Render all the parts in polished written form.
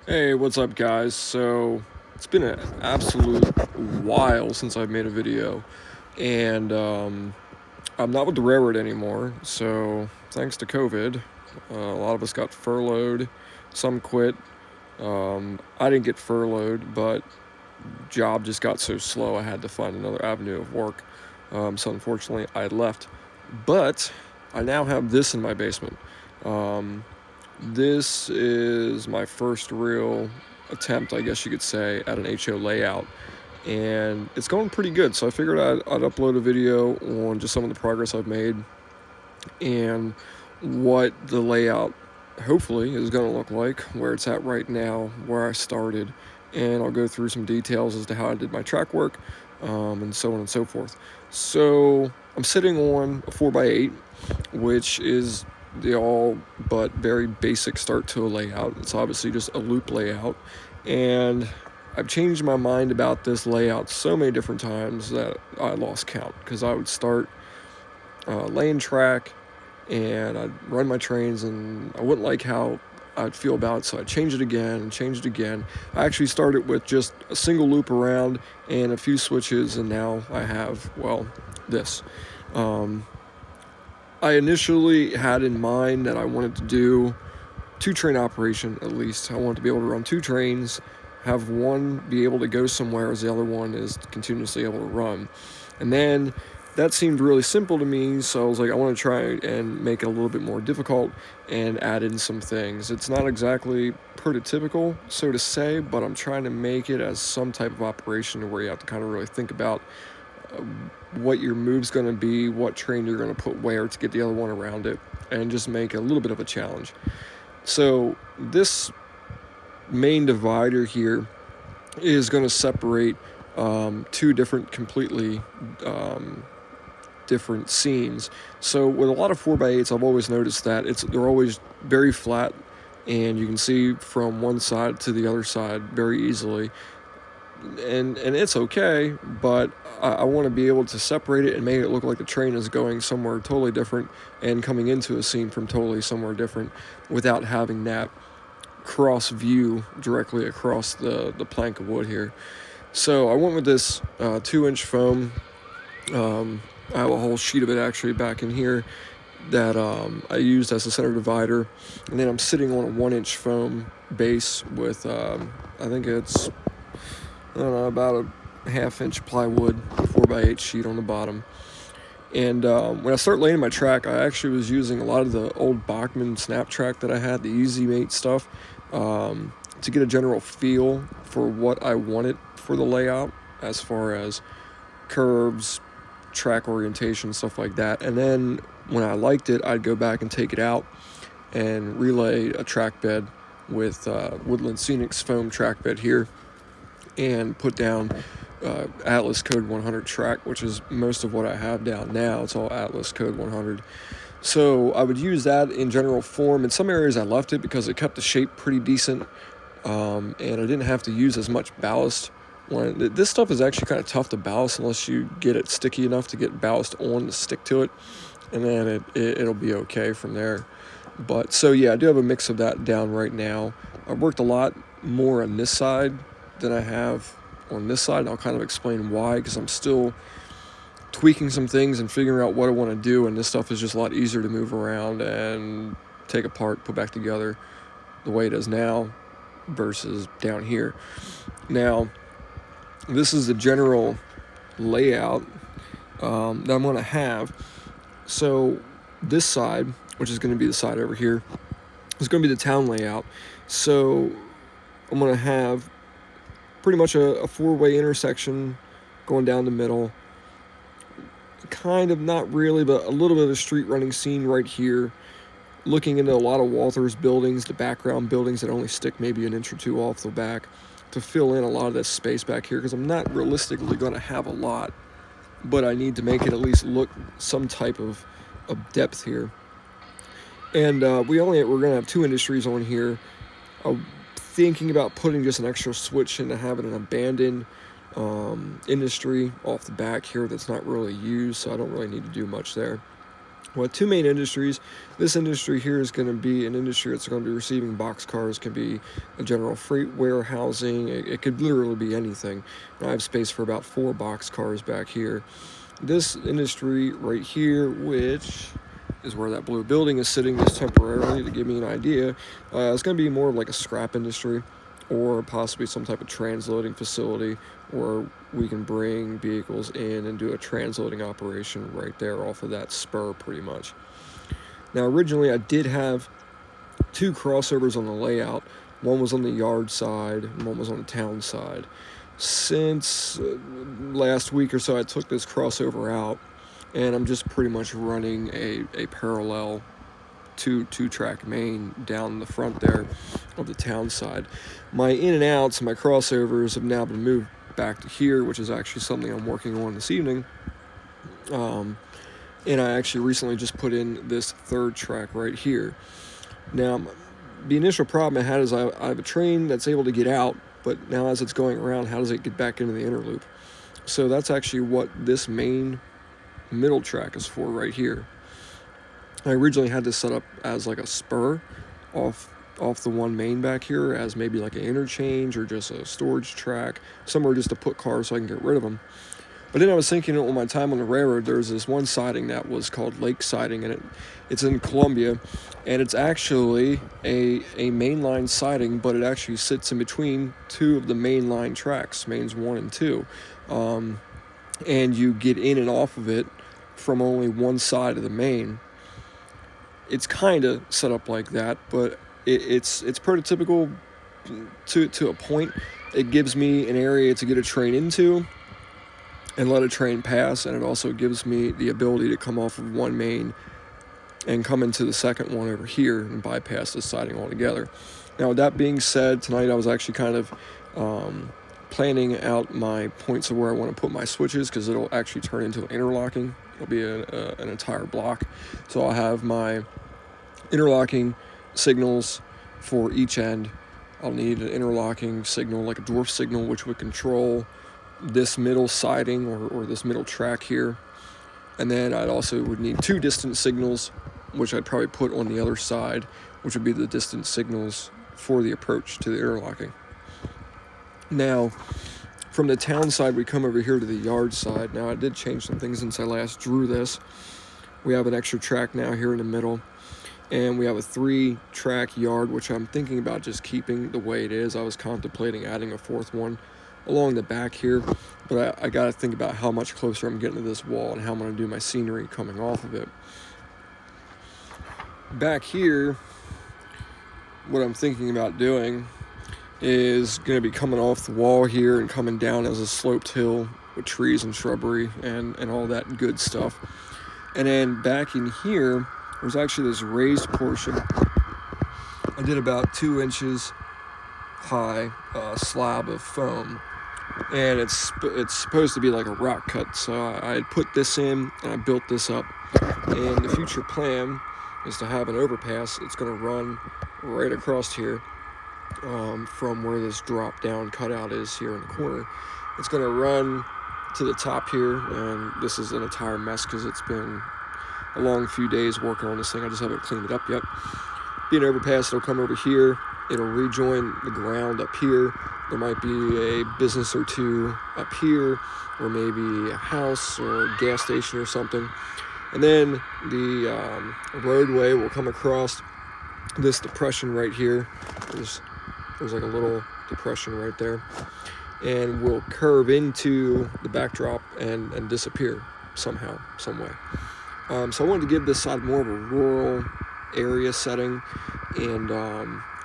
Hey, what's up, guys? So, it's been an absolute while since I've made a video, and I'm not with the railroad anymore. So, thanks to COVID, a lot of us got furloughed, some quit. I didn't get furloughed, but job just got so slow I had to find another avenue of work. So, unfortunately, I left. But I now have this in my basement. Um, this is my first real attempt, I guess you could say, at an HO layout, and it's going pretty good. So I figured I'd upload a video on just some of the progress I've made and what the layout hopefully is going to look like, where it's at right now, where I started, and I'll go through some details as to how I did my track work, and so on and so forth. So I'm sitting on a 4x8, which is the all but very basic start to a layout. It's obviously just a loop layout, and I've changed my mind about this layout so many different times that I lost count, because I would start laying track and I'd run my trains and I wouldn't like how I'd feel about it, so I'd change it again and change it again. I actually started with just a single loop around and a few switches, and now I have, well, this. Um, I initially had in mind that I wanted to do two train operation at least. I wanted to be able to run two trains, have one be able to go somewhere as the other one is continuously able to run. And then that seemed really simple to me, so I was like, I want to try and make it a little bit more difficult and add in some things. It's not exactly prototypical, so to say, but I'm trying to make it as some type of operation where you have to kind of really think about what your move's going to be, what train you're going to put where to get the other one around it, and just make it a little bit of a challenge. So this main divider here is going to separate two different completely different scenes. So with a lot of 4x8s, I've always noticed that they're always very flat, and you can see from one side to the other side very easily. And it's okay, but I want to be able to separate it and make it look like the train is going somewhere totally different and coming into a scene from totally somewhere different without having that cross view directly across the plank of wood here. So I went with this 2-inch foam. I have a whole sheet of it actually back in here that I used as a center divider, and then I'm sitting on a 1-inch foam base with I think it's, I don't know, about a half-inch plywood 4x8 sheet on the bottom. And when I started laying my track, I actually was using a lot of the old Bachmann snap track that I had, the Easy Mate stuff, to get a general feel for what I wanted for the layout as far as curves, track orientation, stuff like that. And then when I liked it, I'd go back and take it out and relay a track bed with Woodland Scenic's foam track bed here, and put down Atlas Code 100 track, which is most of what I have down now. It's all Atlas Code 100. So I would use that in general form. In some areas I left it because it kept the shape pretty decent, and I didn't have to use as much ballast. This stuff is actually kind of tough to ballast unless you get it sticky enough to get ballast on to stick to it, and then it'll be okay from there. But so yeah, I do have a mix of that down right now. I worked a lot more on this side than I have on this side, and I'll kind of explain why, because I'm still tweaking some things and figuring out what I want to do, and this stuff is just a lot easier to move around and take apart, put back together the way it is now versus down here. Now, this is the general layout that I'm going to have. So this side, which is going to be the side over here, is going to be the town layout. So I'm going to have pretty much a four-way intersection going down the middle. Kind of, not really, but a little bit of a street running scene right here, looking into a lot of Walther's buildings, the background buildings that only stick maybe an inch or two off the back, to fill in a lot of this space back here, because I'm not realistically going to have a lot, but I need to make it at least look some type of depth here. And we're going to have two industries on here. Thinking about putting just an extra switch in to have it an abandoned industry off the back here that's not really used, so I don't really need to do much there. Well, two main industries. This industry here is going to be an industry that's going to be receiving boxcars. Can be a general freight warehousing. It could literally be anything. And I have space for about 4 boxcars back here. This industry right here, which is where that blue building is sitting just temporarily to give me an idea, it's going to be more of like a scrap industry, or possibly some type of transloading facility where we can bring vehicles in and do a transloading operation right there off of that spur pretty much. Now originally I did have 2 crossovers on the layout. One was on the yard side and one was on the town side. Since last week or so I took this crossover out, and I'm just pretty much running a parallel two-track main down the front there of the town side. My in and outs, my crossovers have now been moved back to here, which is actually something I'm working on this evening. And I actually recently just put in this 3rd track right here. Now, the initial problem I had is I have a train that's able to get out, but now as it's going around, how does it get back into the inner loop? So that's actually what this main middle track is for right here. I originally had this set up as like a spur off the one main back here as maybe like an interchange or just a storage track, somewhere just to put cars so I can get rid of them. But then I was thinking on my time on the railroad, there's this one siding that was called Lake Siding, and it's in Columbia, and it's actually a mainline siding, but it actually sits in between 2 of the mainline tracks, mains 1 and 2. And you get in and off of it from only one side of the main. It's kind of set up like that, but it's prototypical to a point. It gives me an area to get a train into and let a train pass, and it also gives me the ability to come off of one main and come into the second one over here and bypass the siding altogether. Now, with that being said, tonight I was actually kind of planning out my points of where I want to put my switches, because it'll actually turn into an interlocking. It'll be an entire block. So I'll have my interlocking signals for each end. I'll need an interlocking signal, like a dwarf signal, which would control this middle siding or this middle track here. And then I'd also would need 2 distance signals, which I'd probably put on the other side, which would be the distance signals for the approach to the interlocking. Now, from the town side, we come over here to the yard side. Now, I did change some things since I last drew this. We have an extra track now here in the middle, and we have a 3-track yard, which I'm thinking about just keeping the way it is. I was contemplating adding a 4th one along the back here, but I got to think about how much closer I'm getting to this wall and how I'm going to do my scenery coming off of it. Back here, what I'm thinking about doing is going to be coming off the wall here and coming down as a sloped hill with trees and shrubbery and all that good stuff. And then back in here, there's actually this raised portion. I did about 2 inches high slab of foam, and it's supposed to be like a rock cut. So I had put this in and I built this up, and the future plan is to have an overpass. It's going to run right across here from where this drop down cutout is here in the corner. It's going to run to the top here, and this is an entire mess because it's been a long few days working on this thing. I just haven't cleaned it up yet. Be an overpass. It'll come over here. It'll rejoin the ground up here. There might be a business or 2 up here, or maybe a house or a gas station or something. And then the roadway will come across this depression right here. There's like a little depression right there, and will curve into the backdrop and disappear somehow, some way. So I wanted to give this side more of a rural area setting, and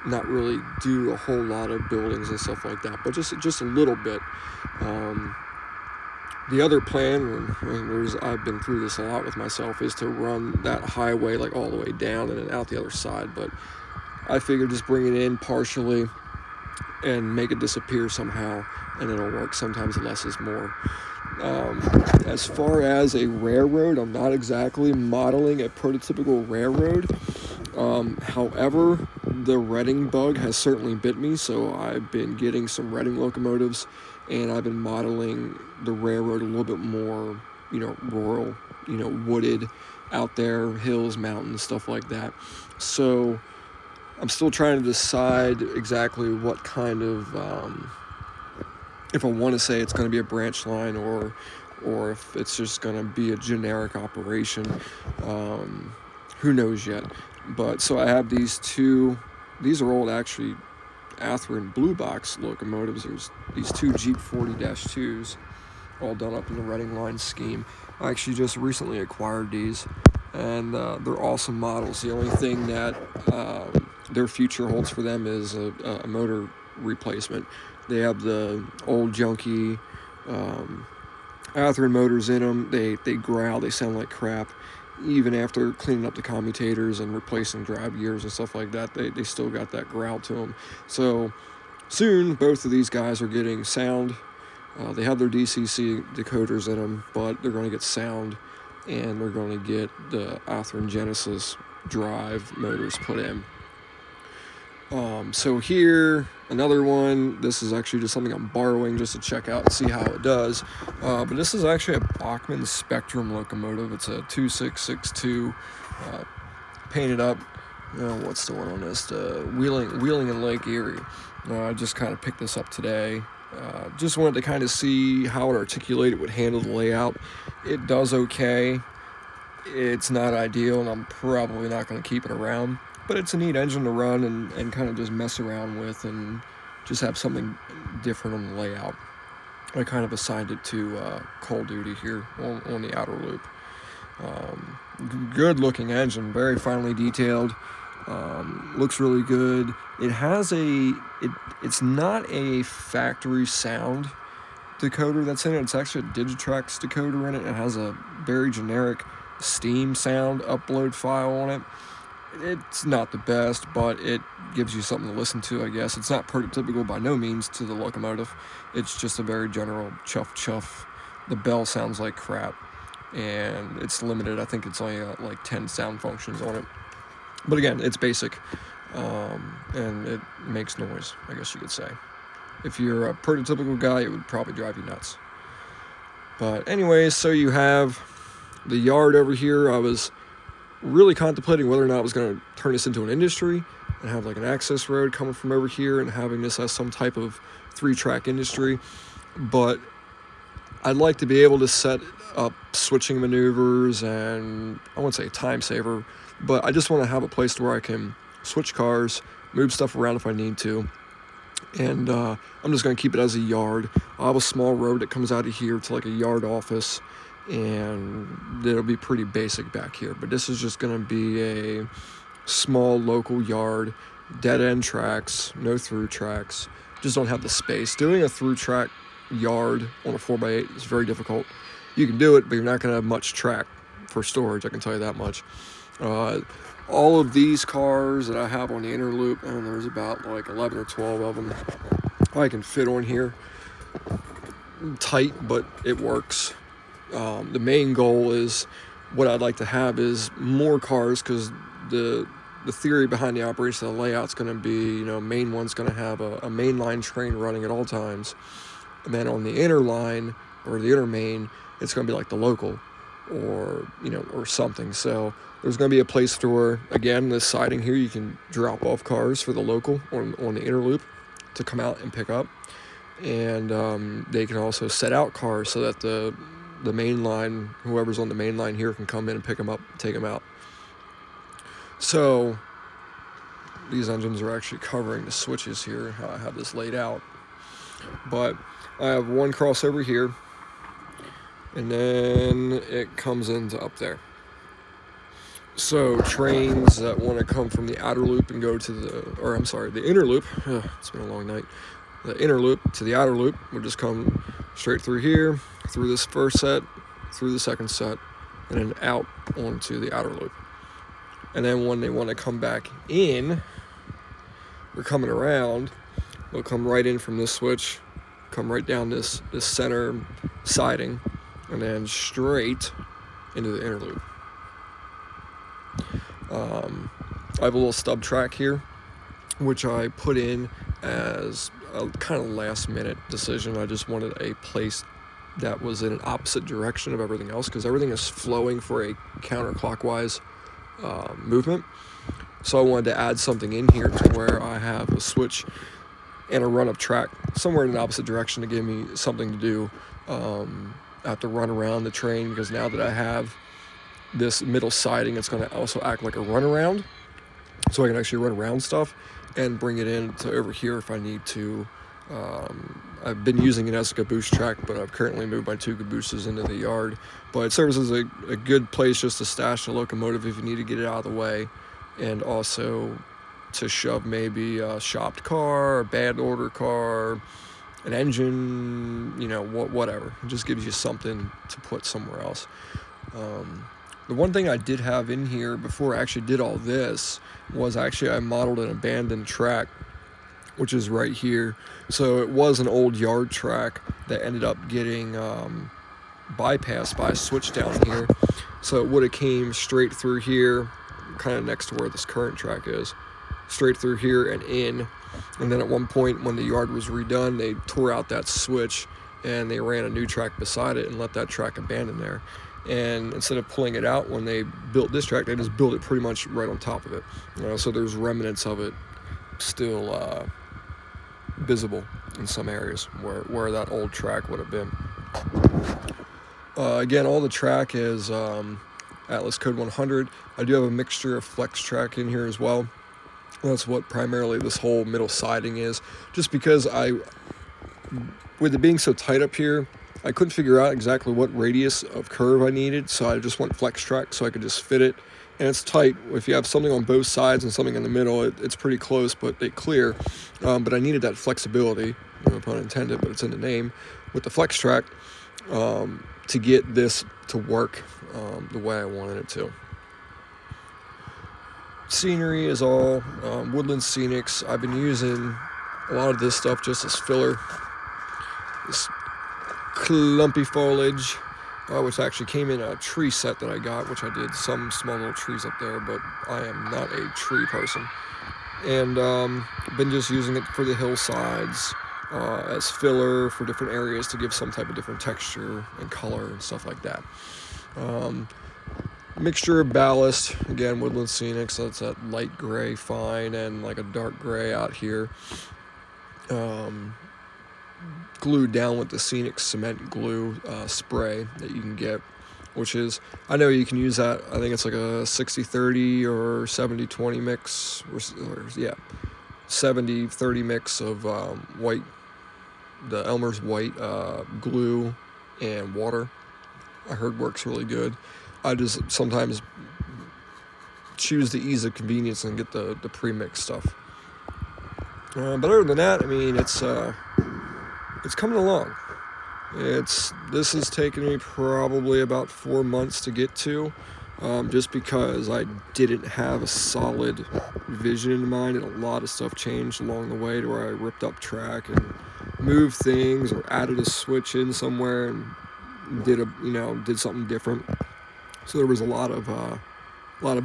not really do a whole lot of buildings and stuff like that, but just a little bit. The other plan, and I've been through this a lot with myself, is to run that highway like all the way down and then out the other side, but I figured just bring it in partially and make it disappear somehow, and it'll work. Sometimes less is more. As far as a railroad, I'm not exactly modeling a prototypical railroad. However, the Reading bug has certainly bit me, so I've been getting some Reading locomotives, and I've been modeling the railroad a little bit more, rural, wooded, out there, hills, mountains, stuff like that. So I'm still trying to decide exactly what kind of, if I want to say it's going to be a branch line or if it's just going to be a generic operation. Who knows yet? But so I have these two. These are old, actually, Athearn blue box locomotives. There's these two Jeep 40-2s, all done up in the running line scheme. I actually just recently acquired these, and they're awesome models. The only thing that their future holds for them is a motor replacement. They have the old junky Athearn motors in them. They growl. They sound like crap. Even after cleaning up the commutators and replacing drive gears and stuff like that, they still got that growl to them. So soon, both of these guys are getting sound. They have their DCC decoders in them, but they're going to get sound, and they're going to get the Athearn Genesis drive motors put in. So here, another one. This is actually just something I'm borrowing just to check out and see how it does. But this is actually a Bachmann Spectrum locomotive. It's a 2662, painted up. What's the one on this? The Wheeling in Lake Erie. I just kind of picked this up today. Just wanted to kind of see how it articulated would handle the layout. It does okay. It's not ideal, and I'm probably not going to keep it around. But it's a neat engine to run and kind of just mess around with and just have something different on the layout. I kind of assigned it to coal duty here on the outer loop. Good looking engine, very finely detailed. Looks really good. It has it's not a factory sound decoder that's in it. It's actually a Digitrax decoder in it. It has a very generic Steam sound upload file on it. It's not the best, but it gives you something to listen to, I guess. It's not prototypical by no means to the Locomotive. It's just a very general chuff. The bell sounds like crap, and it's limited. I think it's only got like 10 sound functions on it. But again, it's basic, and it makes noise, I guess you could say. If you're a prototypical guy, it would probably drive you nuts. But anyways, so you have the yard over here. I was really contemplating whether or not I was going to turn this into an industry and have like an access road coming from over here and having this as some type of 3-track industry. But I'd like to be able to set up switching maneuvers, and I wouldn't say time saver, but I just want to have a place where I can switch cars, move stuff around if I need to. And I'm just going to keep it as a yard. I'll have a small road that comes out of here to like a yard office, and it'll be pretty basic back here. But this is just going to be a small local yard, dead end tracks, no through tracks. Just don't have the space. Doing a through track yard on a 4x8 is very difficult. You can do it, but you're not going to have much track for storage, I can tell you that much. All of these cars that I have on the inner loop, and there's about like 11 or 12 of them, I can fit on here. Tight, but it works. The main goal is, what I'd like to have is more cars, because the theory behind the operation of the layout's going to be, main one's going to have a mainline train running at all times, and then on the inner line or the inner main, it's going to be like the local or something. So there's going to be a place for, again, this siding here, you can drop off cars for the local on the inner loop to come out and pick up, and they can also set out cars so that the main line, whoever's on the main line here, can come in and pick them up, take them out. So these engines are actually covering the switches here, how I have this laid out. But I have one crossover here, and then it comes into up there. So trains that want to come from the outer loop and go to the inner loop, it's been a long night, the inner loop to the outer loop would just come straight through here, through this first set, through the second set, and then out onto the outer loop. And then when they want to come back in, they're coming around, they'll come right in from this switch, come right down this center siding, and then straight into the inner loop. I have a little stub track here, which I put in as a kind of last minute decision. I just wanted a place that was in an opposite direction of everything else, because everything is flowing for a counterclockwise movement. So I wanted to add something in here to where I have a switch and a run-up track somewhere in the opposite direction to give me something to do. I have to run around the train, because now that I have this middle siding, it's going to also act like a runaround, so I can actually run around stuff and bring it in to over here if I need to. I've been using it as a caboose track, but I've currently moved my 2 cabooses into the yard. But it serves as a good place just to stash the locomotive if you need to get it out of the way, and also to shove maybe a shopped car, a bad order car, an engine, whatever. It just gives you something to put somewhere else. The one thing I did have in here before I actually did all this was I modeled an abandoned track, which is right here. So it was an old yard track that ended up getting bypassed by a switch down here. So it would have came straight through here, kind of next to where this current track is, straight through here and in. And then at one point when the yard was redone, they tore out that switch and they ran a new track beside it and let that track abandon there. And instead of pulling it out when they built this track, they just built it pretty much right on top of it. So there's remnants of it still visible in some areas where that old track would have been. Again, all the track is Atlas Code 100. I do have a mixture of flex track in here as well. That's what primarily this whole middle siding is. Just because with it being so tight up here, I couldn't figure out exactly what radius of curve I needed, so I just went flex track so I could just fit it. And it's tight. If you have something on both sides and something in the middle, it's pretty close, but they clear. But I needed that flexibility, no pun intended, but it's in the name, with the flex track to get this to work the way I wanted it to. Scenery is all woodland scenics. I've been using a lot of this stuff just as filler. This clumpy foliage, which actually came in a tree set that I got, which I did some small little trees up there, but I am not a tree person. And been just using it for the hillsides as filler for different areas to give some type of different texture and color and stuff like that. Mixture of ballast, again, woodland scenics, so it's that light gray fine and like a dark gray out here. Glued down with the scenic cement glue spray that you can get, which is, I know you can use that, I think it's like a 60-30 or 70-20 mix, or 70-30 mix of white, the Elmer's white glue and water. I heard works really good. I just sometimes choose the ease of convenience and get the pre-mix stuff. But other than that, I mean, it's coming along. This has taken me probably about 4 months to get to, just because I didn't have a solid vision in mind, and a lot of stuff changed along the way to where I ripped up track and moved things or added a switch in somewhere and did something different. So there was a lot of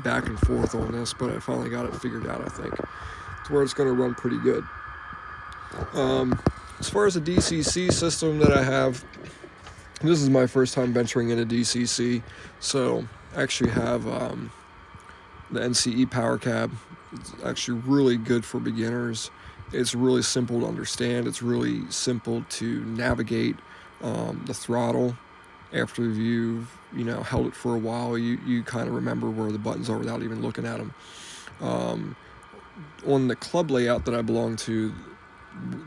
back and forth on this, but I finally got it figured out, I think, to where it's going to run pretty good. As far as the DCC system that I have, this is my first time venturing into DCC, so I actually have the NCE power cab. It's actually really good for beginners. It's really simple to understand. It's really simple to navigate the throttle. After you've held it for a while, you kind of remember where the buttons are without even looking at them. On the club layout that I belong to,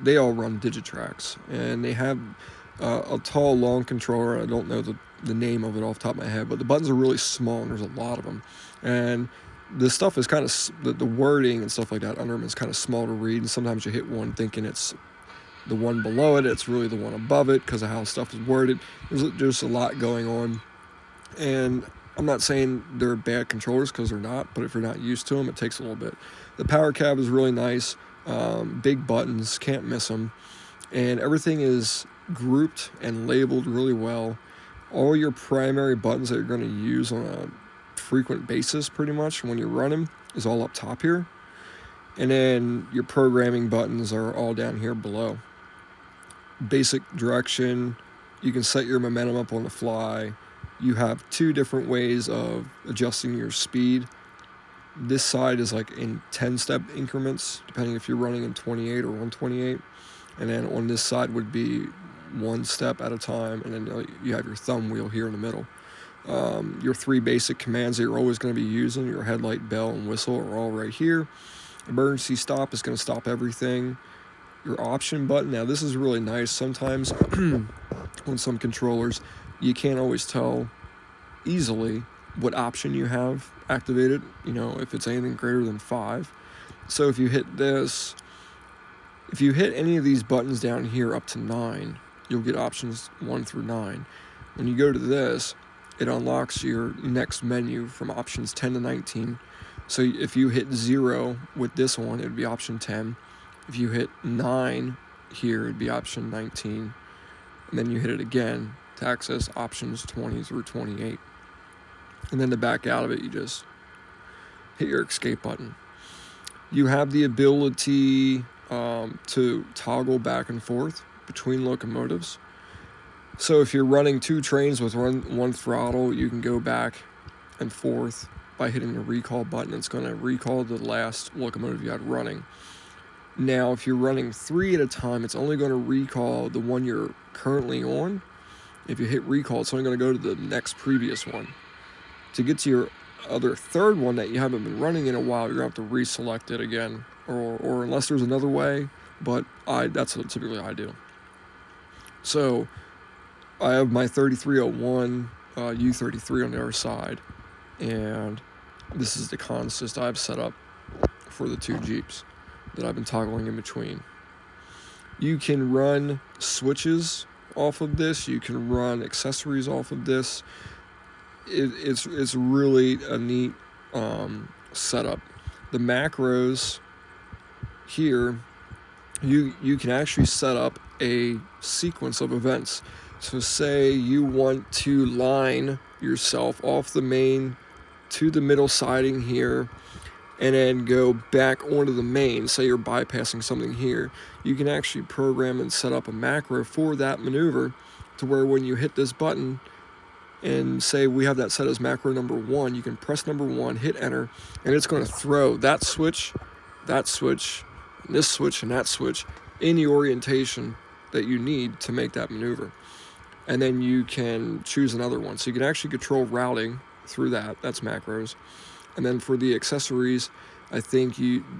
they all run Digitracks, and they have a tall, long controller. I don't know the name of it off the top of my head, but the buttons are really small, and there's a lot of them. And the stuff is kind of, the wording and stuff like that under them is kind of small to read, and sometimes you hit one thinking it's the one below it, it's really the one above it because of how stuff is worded. There's a lot going on, and I'm not saying they're bad controllers, because they're not, but if you're not used to them, it takes a little bit. The power cab is really nice. Big buttons, can't miss them, and everything is grouped and labeled really well. All your primary buttons that you're going to use on a frequent basis, pretty much when you're running, is all up top here, and then your programming buttons are all down here below. Basic direction, You can set your momentum up on the fly. You have 2 different ways of adjusting your speed. This side is like in 10-step increments, depending if you're running in 28 or 128. And then on this side would be 1 step at a time, and then you have your thumb wheel here in the middle. Your 3 basic commands that you're always going to be using, your headlight, bell, and whistle, are all right here. Emergency stop is going to stop everything. Your option button, now this is really nice. Sometimes on some controllers, you can't always tell easily what option you have activated, if it's anything greater than 5. So if you hit this, if you hit any of these buttons down here up to 9, you'll get options 1 through 9. When you go to this, it unlocks your next menu from options 10 to 19. So if you hit 0 with this one, it would be option 10. If you hit 9 here, it would be option 19. And then you hit it again to access options 20 through 28. And then to back out of it, you just hit your escape button. You have the ability to toggle back and forth between locomotives. So if you're running 2 trains with one throttle, you can go back and forth by hitting the recall button. It's going to recall the last locomotive you had running. Now, if you're running 3 at a time, it's only going to recall the one you're currently on. If you hit recall, it's only going to go to the next previous one. To get to your other third one that you haven't been running in a while, you're going to have to reselect it again, or unless there's another way, but that's what typically I do. So I have my 3301 U33 on the other side, and this is the consist I've set up for the 2 Jeeps that I've been toggling in between. You can run switches off of this. You can run accessories off of this. It's really a neat setup. The macros here, you can actually set up a sequence of events. So say you want to line yourself off the main to the middle siding here, and then go back onto the main. Say you're bypassing something here. You can actually program and set up a macro for that maneuver to where when you hit this button, and say we have that set as macro number 1, you can press number 1, hit enter, and it's going to throw that switch, this switch, and that switch in the orientation that you need to make that maneuver. And then you can choose another one. So you can actually control routing through that. That's macros. And then for the accessories, I think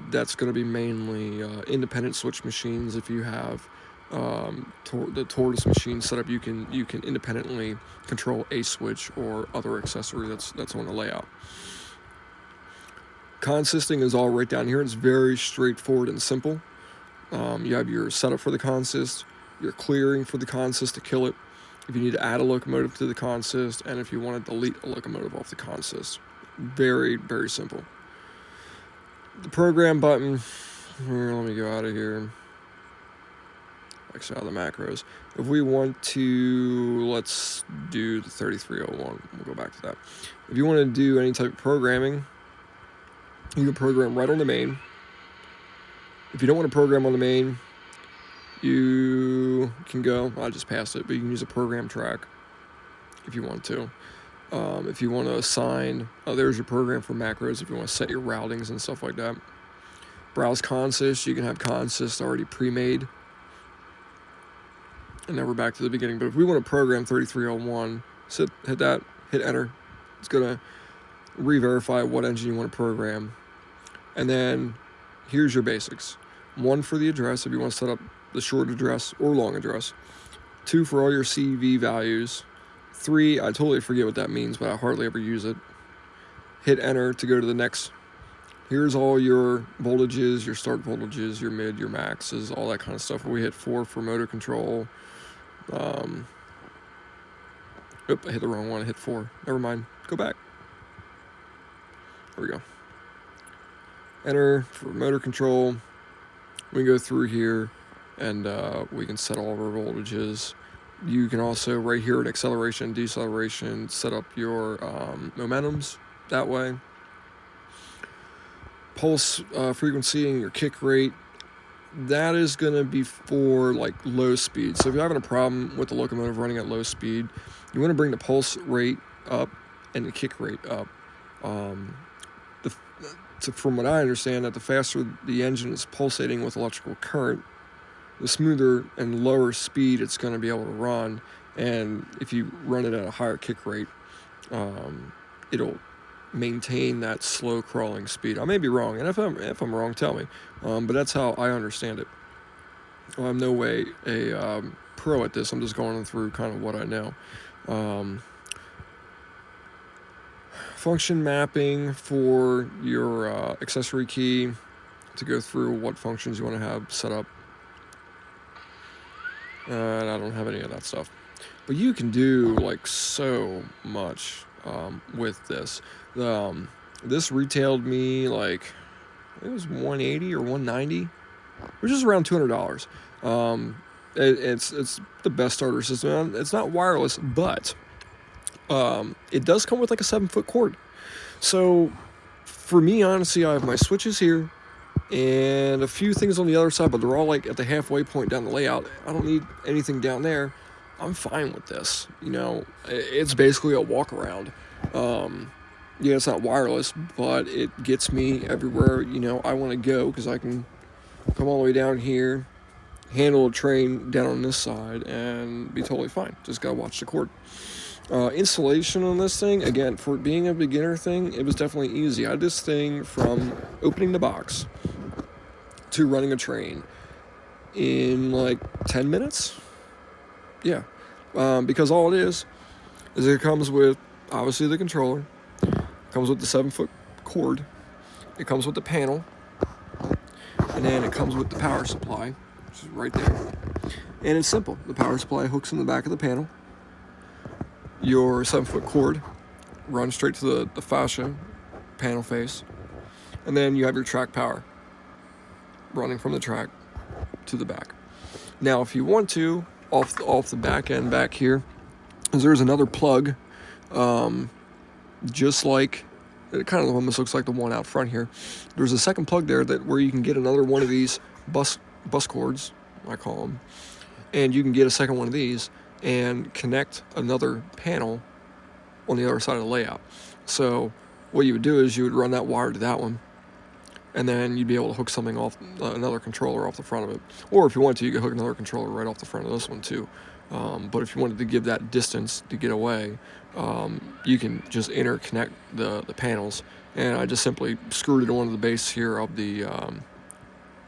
that's going to be mainly independent switch machines. If you have the tortoise machine set up, you can independently control a switch or other accessory that's on the layout. Consisting is all right down here. It's very straightforward and simple. You have your setup for the consist, your clearing for the consist to kill it, if you need to add a locomotive to the consist, and if you want to delete a locomotive off the consist. Very, very simple. The program button, here, let me go out of here. Exit out of the macros. If we want to, let's do the 3301. We'll go back to that. If you want to do any type of programming, you can program right on the main. If you don't want to program on the main, you can go, I just passed it, but you can use a program track if you want to. If you want to assign, there's your program for macros if you want to set your routings and stuff like that. Browse consist, you can have consist already pre-made. And now we're back to the beginning. But if we want to program 3301, hit that, hit enter. It's going to re-verify what engine you want to program. And then here's your basics. 1 for the address if you want to set up the short address or long address. 2 for all your CV values. 3, I totally forget what that means, but I hardly ever use it. Hit enter to go to the next. Here's all your voltages, your start voltages, your mid, your maxes, all that kind of stuff. We hit 4 for motor control. I hit the wrong one. I hit 4. Never mind. Go back. There we go. Enter for motor control. We can go through here, and we can set all of our voltages. You can also, right here in acceleration and deceleration, set up your momentums that way. Pulse frequency and your kick rate. that is going to be for like low speed. So if you're having a problem with the locomotive running at low speed, you want to bring the pulse rate up and the kick rate up. The, from what I understand, that the faster the engine is pulsating with electrical current, the smoother and lower speed it's going to be able to run. And if you run it at a higher kick rate, it'll maintain that slow crawling speed. I may be wrong, and if I'm wrong, tell me. But that's how I understand it. I'm no way a pro at this. I'm just going through kind of what I know. Function mapping for your accessory key to go through what functions you want to have set up. And I don't have any of that stuff. But you can do like so much with this. This retailed me like, it was $180 or $190, which is around $200. It's the best starter system. It's not wireless, but it does come with like a 7-foot cord. So for me, honestly, I have my switches here and a few things on the other side, but they're all like at the halfway point down the layout. I don't need anything down there. I'm fine with this. You know, it's basically a walk around. Yeah, it's not wireless, but it gets me everywhere, you know, I want to go, because I can come all the way down here, handle a train down on this side, and be totally fine. Just gotta watch the cord. Installation on this thing, again, for it being a beginner thing, it was definitely easy. I had this thing from opening the box to running a train in like 10 minutes. Yeah, because all it is it comes with, obviously, the controller, comes with the 7-foot cord, it comes with the panel, and then it comes with the power supply, which is right there. And it's simple. The power supply hooks in the back of the panel. Your 7-foot cord runs straight to the fascia panel face, and then you have your track power running from the track to the back. Now, if you want to, off the back end back here, there's another plug, just like, it kind of almost looks like the one out front here. There's a second plug there where you can get another one of these bus cords, I call them, and you can get a second one of these and connect another panel on the other side of the layout. So what you would do is you would run that wire to that one, and then you'd be able to hook something off, another controller off the front of it. Or if you want to, you could hook another controller right off the front of this one too. But if you wanted to give that distance to get away, you can just interconnect the panels. And I just simply screwed it onto the base here of the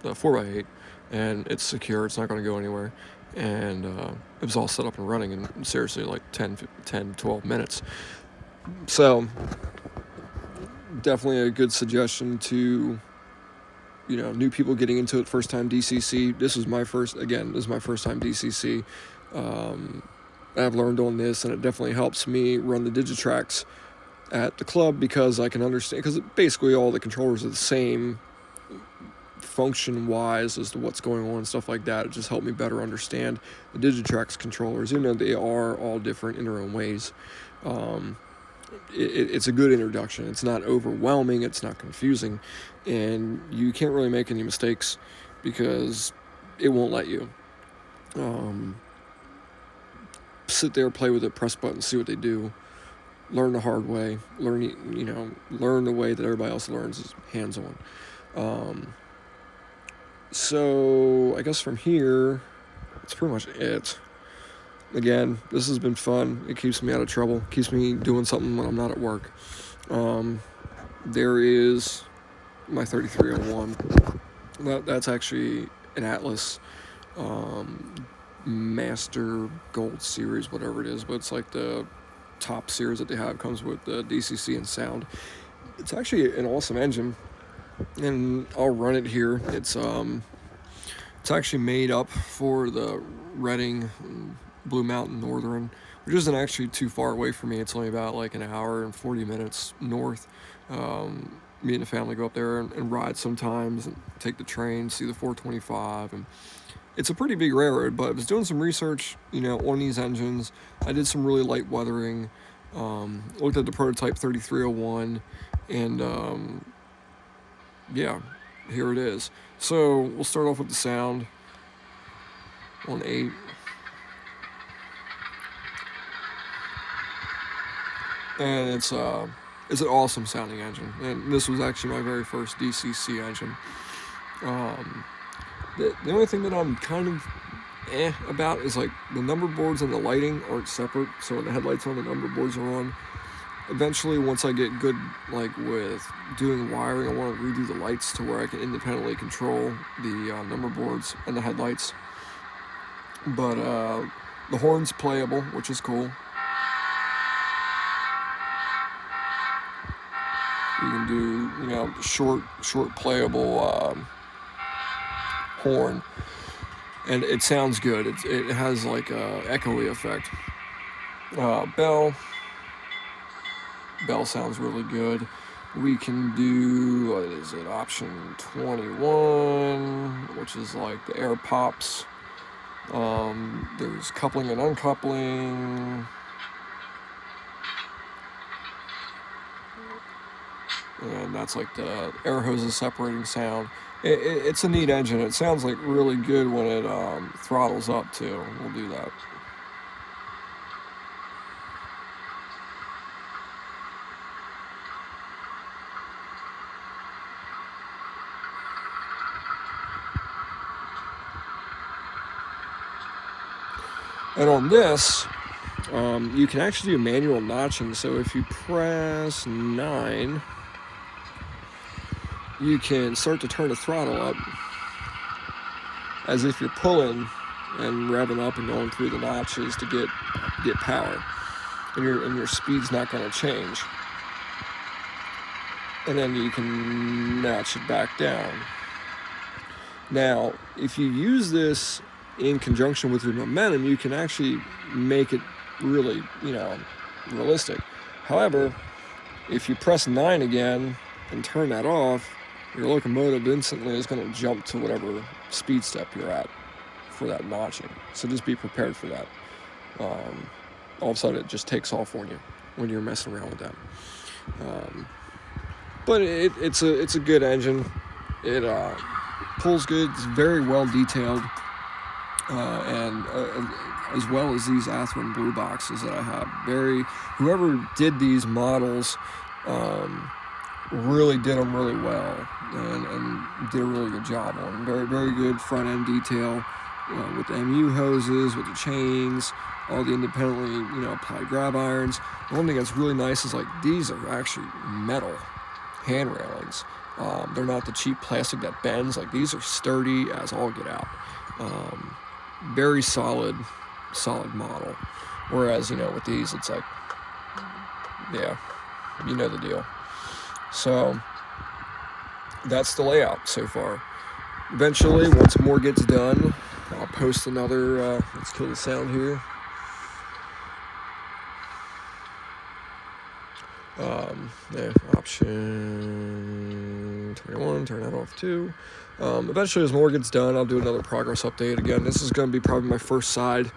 4x8, and it's secure. It's not going to go anywhere. And it was all set up and running in seriously like 10, 12 minutes. So definitely a good suggestion to, you know, new people getting into it, first time DCC. This is my first time DCC. I've learned on this, and it definitely helps me run the Digitracks at the club, because I can understand, because basically all the controllers are the same function-wise as to what's going on and stuff like that. It just helped me better understand the Digitracks controllers, even though they are all different in their own ways. It's a good introduction. It's not overwhelming, it's not confusing, and you can't really make any mistakes because it won't let you. Sit there, play with it, press buttons, see what they do, learn the hard way, learn the way that everybody else learns, is hands-on. So I guess from here, that's pretty much it. Again, this has been fun. It keeps me out of trouble, keeps me doing something when I'm not at work. There is my 3301. That's actually an Atlas Master Gold Series, whatever it is, but it's like the top series that they have. Comes with the DCC and sound. It's actually an awesome engine, and I'll run it here. It's actually made up for the Reading Blue Mountain Northern, which isn't actually too far away from me. It's only about like an hour and 40 minutes north. Me and the family go up there and ride sometimes, and take the train, see the 425, and it's a pretty big railroad. But I was doing some research, on these engines. I did some really light weathering, looked at the prototype 3301, and here it is. So we'll start off with the sound on 8. And it's an awesome sounding engine. And this was actually my very first DCC engine. The only thing that I'm kind of about is like the number boards and the lighting aren't separate. So when the headlights on, the number boards are on. Eventually, once I get good, like with doing wiring, I want to redo the lights to where I can independently control the number boards and the headlights. But the horn's playable, which is cool. You can do, short playable horn, and it sounds good. It has like a echoey effect. Bell sounds really good. We can do, what is it, option 21, which is like the air pops. There's coupling and uncoupling. And that's like the air hoses separating sound. It's a neat engine. It sounds like really good when it throttles up too. We'll do that. And on this, you can actually do manual notching. So if you press 9, you can start to turn the throttle up as if you're pulling and revving up and going through the notches to get power, and your speed's not going to change. And then you can notch it back down. Now, if you use this in conjunction with your momentum, you can actually make it really, realistic. However, if you press 9 again and turn that off, your locomotive instantly is going to jump to whatever speed step you're at for that notching. So just be prepared for that. All of a sudden, it just takes off on you when you're messing around with that. But it's a good engine. It pulls good. It's very well detailed, and as well as these Athearn blue boxes that I have. Whoever did these models really did them really well, and did a really good job on them. Very, very good front end detail with the MU hoses, with the chains, all the independently applied grab irons. The one thing that's really nice is like these are actually metal hand railings. They're not the cheap plastic that bends. Like these are sturdy as all get out. Very solid model. Whereas with these, it's like, yeah, you know the deal. So that's the layout so far. Eventually, once more gets done, I'll post another. Let's kill the sound here. Option 21, turn that off too. Eventually, as more gets done, I'll do another progress update. Again, this is going to be probably my first side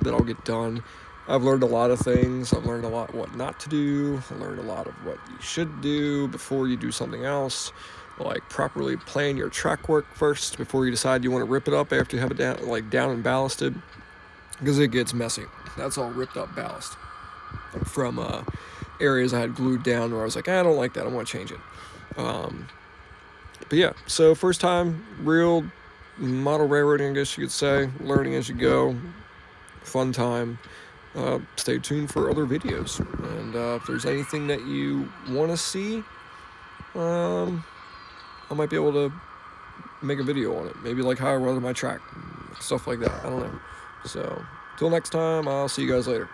that I'll get done. I've learned a lot of things. I've learned a lot what not to do. I learned a lot of what you should do before you do something else. Like properly plan your track work first before you decide you want to rip it up after you have it down and ballasted, because it gets messy. That's all ripped up ballast from areas I had glued down where I was like, I don't like that, I want to change it. But yeah, so first time real model railroading, I guess you could say, learning as you go, fun time. Stay tuned for other videos, and if there's anything that you want to see, I might be able to make a video on it, maybe like how I run my track, stuff like that. I don't know. So till next time, I'll see you guys later.